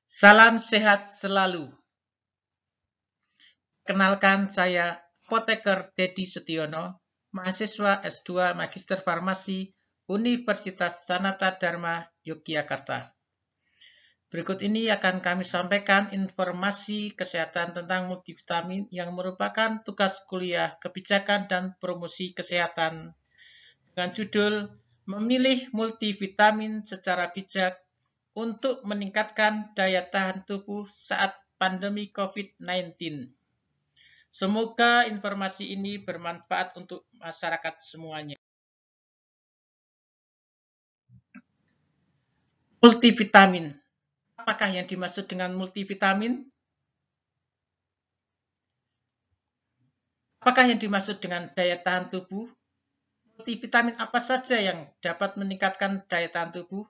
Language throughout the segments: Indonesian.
Salam sehat selalu. Kenalkan saya Apoteker Dedi Setiono, mahasiswa S2 Magister Farmasi Universitas Sanata Dharma Yogyakarta. Berikut ini akan kami sampaikan informasi kesehatan tentang multivitamin yang merupakan tugas kuliah kebijakan dan promosi kesehatan dengan judul Memilih multivitamin secara bijak untuk meningkatkan daya tahan tubuh saat pandemi COVID-19. Semoga informasi ini bermanfaat untuk masyarakat semuanya. Multivitamin. Apakah yang dimaksud dengan multivitamin? Apakah yang dimaksud dengan daya tahan tubuh? Multivitamin apa saja yang dapat meningkatkan daya tahan tubuh?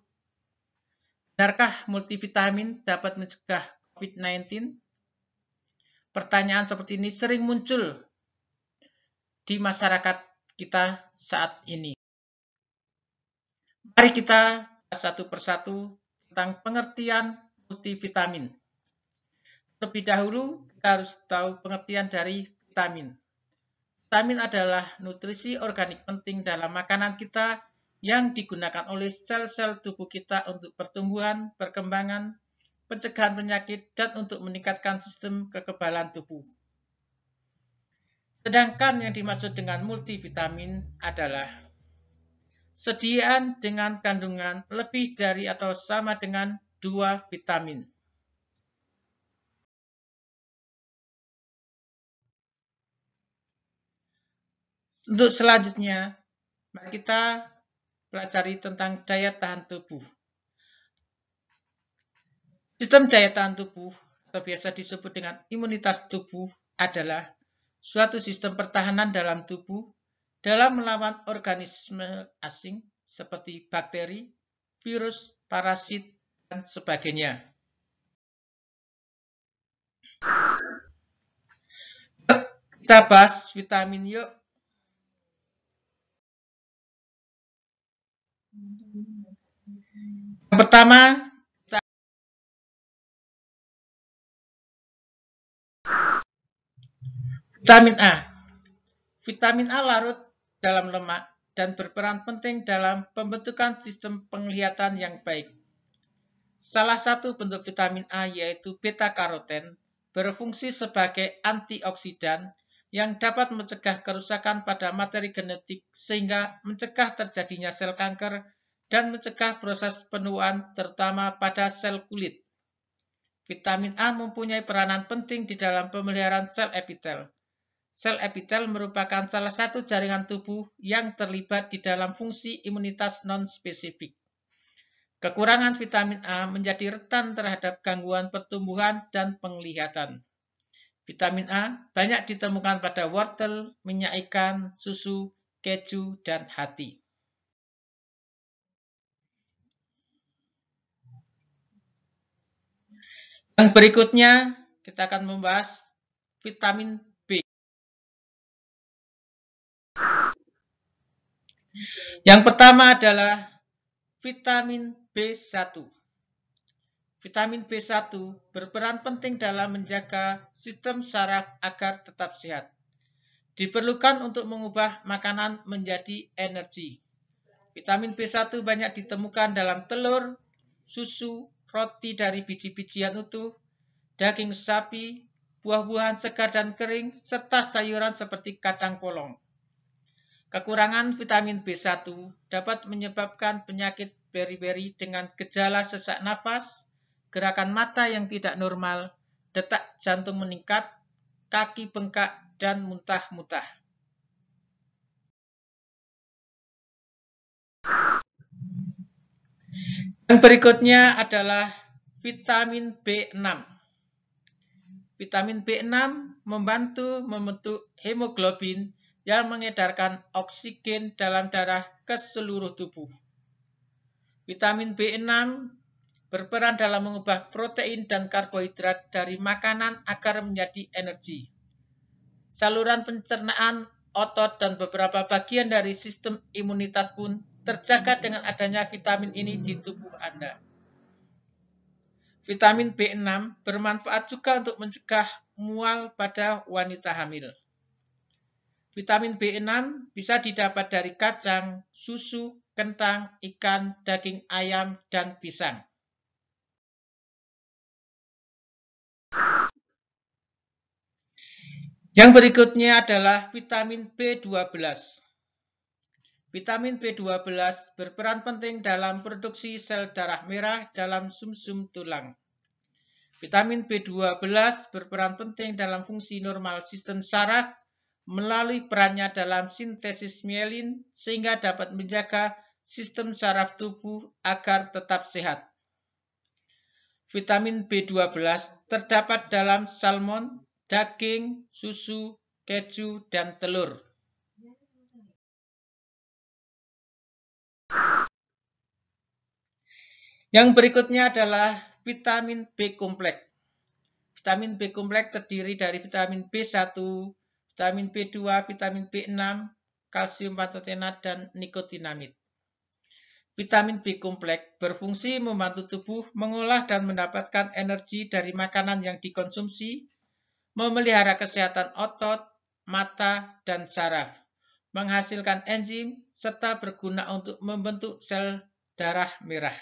Benarkah multivitamin dapat mencegah COVID-19? Pertanyaan seperti ini sering muncul di masyarakat kita saat ini. Mari kita satu persatu tentang pengertian multivitamin. Terlebih dahulu, kita harus tahu pengertian dari vitamin. Vitamin adalah nutrisi organik penting dalam makanan kita yang digunakan oleh sel-sel tubuh kita untuk pertumbuhan, perkembangan, pencegahan penyakit, dan untuk meningkatkan sistem kekebalan tubuh. Sedangkan yang dimaksud dengan multivitamin adalah sediaan dengan kandungan lebih dari atau sama dengan 2 vitamin. Untuk selanjutnya, mari kita pelajari tentang daya tahan tubuh. Sistem daya tahan tubuh, atau biasa disebut dengan imunitas tubuh, adalah suatu sistem pertahanan dalam tubuh dalam melawan organisme asing seperti bakteri, virus, parasit, dan sebagainya. Kita bahas vitamin yuk. Yang pertama, vitamin A. Vitamin A larut dalam lemak dan berperan penting dalam pembentukan sistem penglihatan yang baik. Salah satu bentuk vitamin A yaitu beta-karoten berfungsi sebagai antioksidan yang dapat mencegah kerusakan pada materi genetik sehingga mencegah terjadinya sel kanker dan mencegah proses penuaan terutama pada sel kulit. Vitamin A mempunyai peranan penting di dalam pemeliharaan sel epitel. Sel epitel merupakan salah satu jaringan tubuh yang terlibat di dalam fungsi imunitas non-spesifik. Kekurangan vitamin A menjadi rentan terhadap gangguan pertumbuhan dan penglihatan. Vitamin A banyak ditemukan pada wortel, minyak ikan, susu, keju, dan hati. Yang berikutnya, kita akan membahas vitamin B. Yang pertama adalah vitamin B1. Vitamin B1 berperan penting dalam menjaga sistem saraf agar tetap sehat. Diperlukan untuk mengubah makanan menjadi energi. Vitamin B1 banyak ditemukan dalam telur, susu, roti dari biji-bijian utuh, daging sapi, buah-buahan segar dan kering, serta sayuran seperti kacang polong. Kekurangan vitamin B1 dapat menyebabkan penyakit beri-beri dengan gejala sesak nafas, gerakan mata yang tidak normal, detak jantung meningkat, kaki bengkak, dan muntah-muntah. Yang berikutnya adalah vitamin B6. Vitamin B6 membantu membentuk hemoglobin yang mengedarkan oksigen dalam darah ke seluruh tubuh. Vitamin B6 berperan dalam mengubah protein dan karbohidrat dari makanan agar menjadi energi. Saluran pencernaan, otot, dan beberapa bagian dari sistem imunitas pun terjaga dengan adanya vitamin ini di tubuh Anda. Vitamin B6 bermanfaat juga untuk mencegah mual pada wanita hamil. Vitamin B6 bisa didapat dari kacang, susu, kentang, ikan, daging ayam, dan pisang. Yang berikutnya adalah vitamin B12. Vitamin B12 berperan penting dalam produksi sel darah merah dalam sumsum tulang. Vitamin B12 berperan penting dalam fungsi normal sistem saraf melalui perannya dalam sintesis mielin sehingga dapat menjaga sistem saraf tubuh agar tetap sehat. Vitamin B12 terdapat dalam salmon, daging, susu, keju, dan telur. Yang berikutnya adalah vitamin B kompleks. Vitamin B kompleks terdiri dari vitamin B1, vitamin B2, vitamin B6, kalsium pantotenat, dan nikotinamid. Vitamin B kompleks berfungsi membantu tubuh mengolah dan mendapatkan energi dari makanan yang dikonsumsi, memelihara kesehatan otot, mata, dan saraf, menghasilkan enzim, serta berguna untuk membentuk sel darah merah.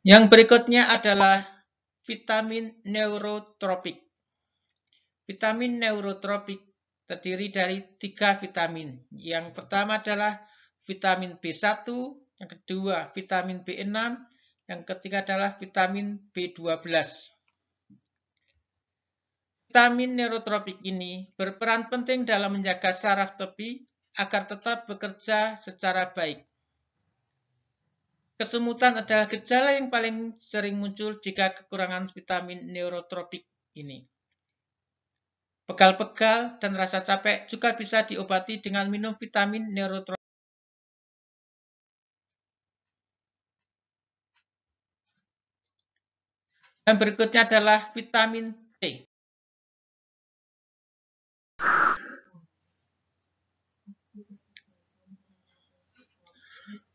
Yang berikutnya adalah vitamin neurotropik. Vitamin neurotropik terdiri dari 3 vitamin. Yang pertama adalah vitamin B1, yang kedua vitamin B6, yang ketiga adalah vitamin B12. Vitamin neurotropik ini berperan penting dalam menjaga saraf tepi agar tetap bekerja secara baik. Kesemutan adalah gejala yang paling sering muncul jika kekurangan vitamin neurotropik ini. Pegal-pegal dan rasa capek juga bisa diobati dengan minum vitamin neurotropik. Dan berikutnya adalah vitamin C.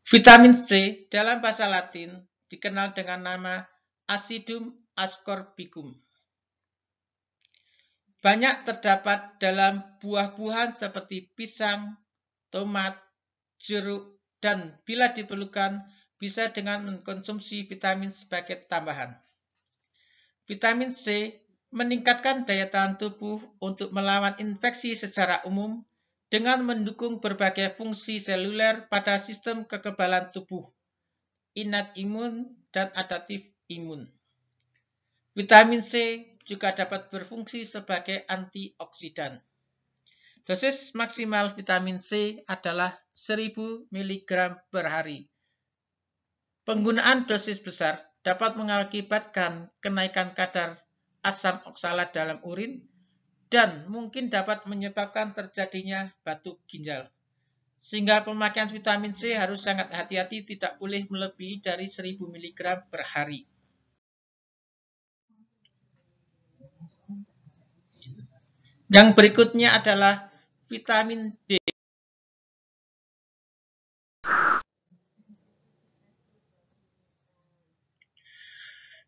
Vitamin C dalam bahasa Latin dikenal dengan nama Acidum ascorbicum. Banyak terdapat dalam buah-buahan seperti pisang, tomat, jeruk, dan bila diperlukan bisa dengan mengkonsumsi vitamin sebagai tambahan. Vitamin C meningkatkan daya tahan tubuh untuk melawan infeksi secara umum dengan mendukung berbagai fungsi seluler pada sistem kekebalan tubuh, innate imun, dan adaptif imun. Vitamin C juga dapat berfungsi sebagai antioksidan. Dosis maksimal vitamin C adalah 1000 mg per hari. Penggunaan dosis besar dapat mengakibatkan kenaikan kadar asam oksalat dalam urin dan mungkin dapat menyebabkan terjadinya batu ginjal. Sehingga pemakaian vitamin C harus sangat hati-hati, tidak boleh melebihi dari 1000 mg per hari. Yang berikutnya adalah vitamin D.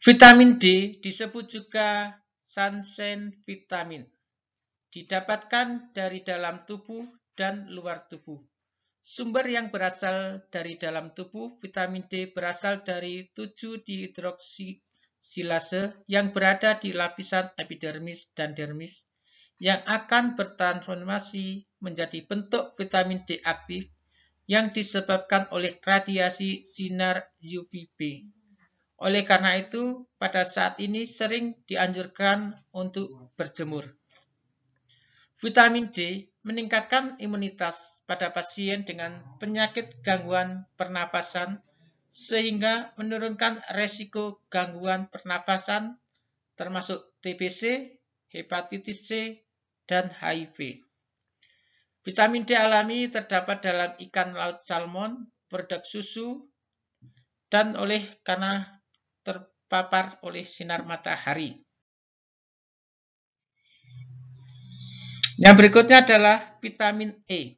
Vitamin D disebut juga sunshine vitamin. Didapatkan dari dalam tubuh dan luar tubuh. Sumber yang berasal dari dalam tubuh, vitamin D berasal dari 7-dihidroksilase yang berada di lapisan epidermis dan dermis yang akan bertransformasi menjadi bentuk vitamin D aktif yang disebabkan oleh radiasi sinar UVB. Oleh karena itu, pada saat ini sering dianjurkan untuk berjemur. Vitamin D meningkatkan imunitas pada pasien dengan penyakit gangguan pernapasan sehingga menurunkan resiko gangguan pernapasan termasuk TBC, hepatitis C, dan HIV. Vitamin D alami terdapat dalam ikan laut salmon, produk susu, dan karena terpapar oleh sinar matahari. Yang berikutnya adalah vitamin E.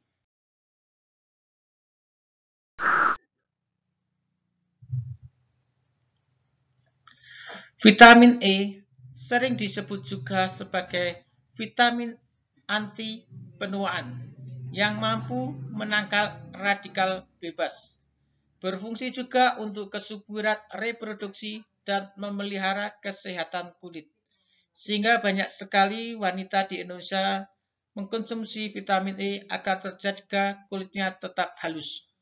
Vitamin E sering disebut juga sebagai vitamin anti penuaan yang mampu menangkal radikal bebas. Berfungsi juga untuk kesuburan reproduksi dan memelihara kesehatan kulit. Sehingga banyak sekali wanita di Indonesia mengkonsumsi vitamin E agar terjaga kulitnya tetap halus.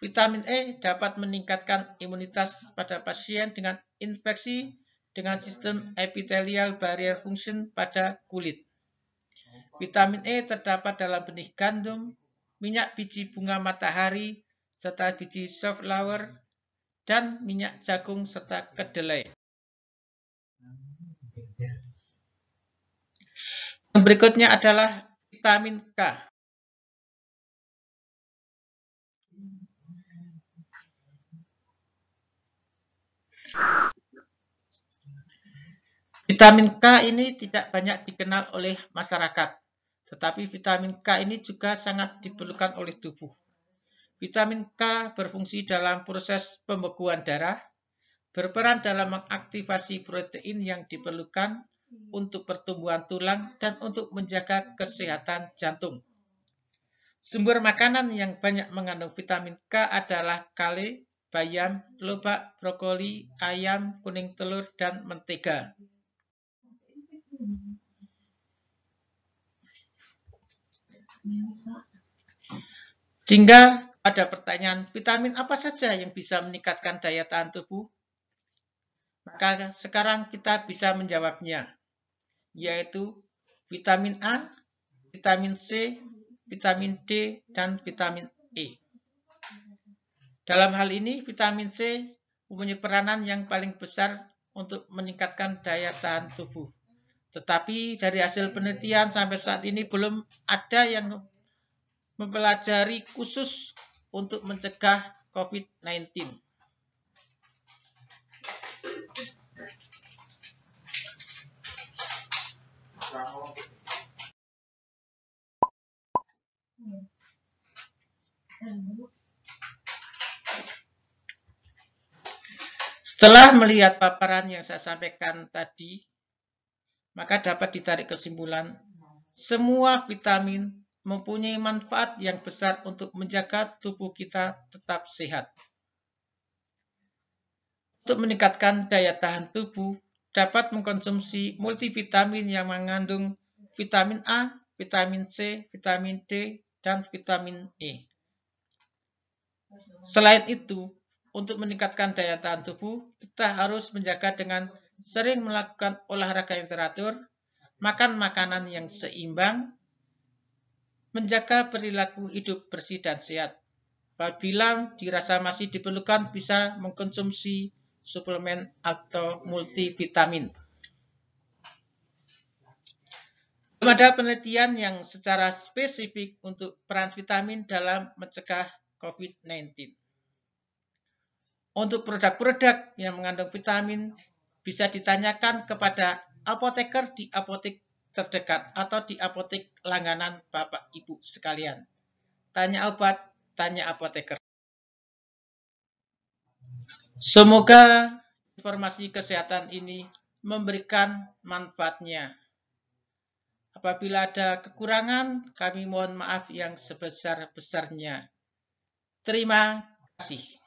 Vitamin E dapat meningkatkan imunitas pada pasien dengan infeksi dengan sistem epithelial barrier function pada kulit. Vitamin E terdapat dalam benih gandum, minyak biji bunga matahari, serta biji safflower, dan minyak jagung serta kedelai. Yang berikutnya adalah vitamin K. Vitamin K ini tidak banyak dikenal oleh masyarakat, tetapi vitamin K ini juga sangat diperlukan oleh tubuh. Vitamin K berfungsi dalam proses pembekuan darah, berperan dalam mengaktifasi protein yang diperlukan untuk pertumbuhan tulang dan untuk menjaga kesehatan jantung. Sumber makanan yang banyak mengandung vitamin K adalah kale, bayam, lobak, brokoli, ayam, kuning telur, dan mentega. Sehingga ada pertanyaan, vitamin apa saja yang bisa meningkatkan daya tahan tubuh? Maka sekarang kita bisa menjawabnya, yaitu vitamin A, vitamin C, vitamin D, dan vitamin E. Dalam hal ini, vitamin C mempunyai peranan yang paling besar untuk meningkatkan daya tahan tubuh. Tetapi dari hasil penelitian sampai saat ini belum ada yang mempelajari khusus untuk mencegah COVID-19. Setelah melihat paparan yang saya sampaikan tadi, maka dapat ditarik kesimpulan, semua vitamin mempunyai manfaat yang besar untuk menjaga tubuh kita tetap sehat. Untuk meningkatkan daya tahan tubuh, dapat mengkonsumsi multivitamin yang mengandung vitamin A, vitamin C, vitamin D, dan vitamin E. Selain itu, untuk meningkatkan daya tahan tubuh, kita harus menjaga dengan sering melakukan olahraga yang teratur, makan makanan yang seimbang, menjaga perilaku hidup bersih dan sehat. Apabila dirasa masih diperlukan, bisa mengkonsumsi suplemen atau multivitamin. Belum ada penelitian yang secara spesifik untuk peran vitamin dalam mencegah COVID-19. Untuk produk-produk yang mengandung vitamin, bisa ditanyakan kepada apoteker di apotek terdekat atau di apotek langganan Bapak Ibu sekalian. Tanya obat, tanya apoteker. Semoga informasi kesehatan ini memberikan manfaatnya. Apabila ada kekurangan, kami mohon maaf yang sebesar-besarnya. Terima kasih.